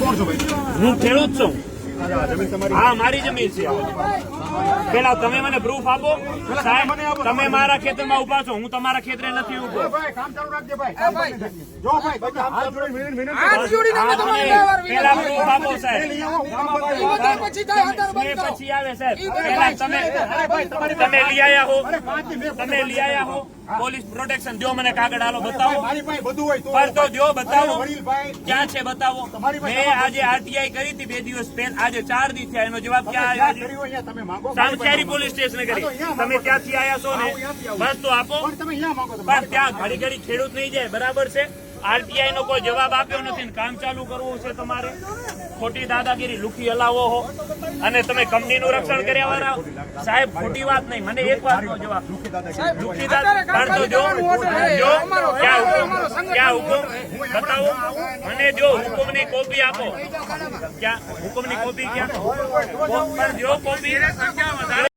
કોણ છો ભાઈ? હું ખેડૂત છું. હા, મારી જમીન છે. પેલા તમે મને પ્રૂફ આપો. સાહેબ, તમે મારા ખેતરમાં ઉભા છો, હું તમારા ખેતરે નથી ઉભો. કામ ચાલુ રાખજે ભાઈ. જો ભાઈ બધા હાથ જોડીને પેલા પ્રૂફ આપો સાહેબ. પછી આવે સાહેબ. પેલા તમે લઈ આયા હો, તમે લઈ આયા હો. પોલીસ પ્રોટેક્શન દો, મને કાગળ હાલો બતાવો. પર તો દો, બતાવો ક્યાં છે, બતાવો. મેં આજે આરટીઆઈ કરી હતી 2 દિવસ પહેલા, આજે 4 દિવસ થયા. એનો જવાબ ક્યાં આવ્યો? સામખિયારી પોલીસ સ્ટેશન કરી. તમે ત્યાંથી આયા છો ને, બસ તો આપો. પણ ત્યાં ઘડી ઘડી ખેડૂત નહીં જાય, બરાબર છે. આરટીઆઈ નો કોઈ જવાબ આપ્યો નથી. કામ ચાલુ કરવું છે તમારે. ખોટી દાદાગીરી લુખી હલાવો હો અને તમે કંપનીનું રક્ષણ કર્યા વાળા. સાહેબ, ખોટી વાત નહીં. મને એક વાત નો જવાબ. લુખી દાદા જો ક્યાં હુકમ બતાવો મને. જો હુકમની કોપી આપો. ક્યાં હુકમની કોપી? ક્યાં જો કોપી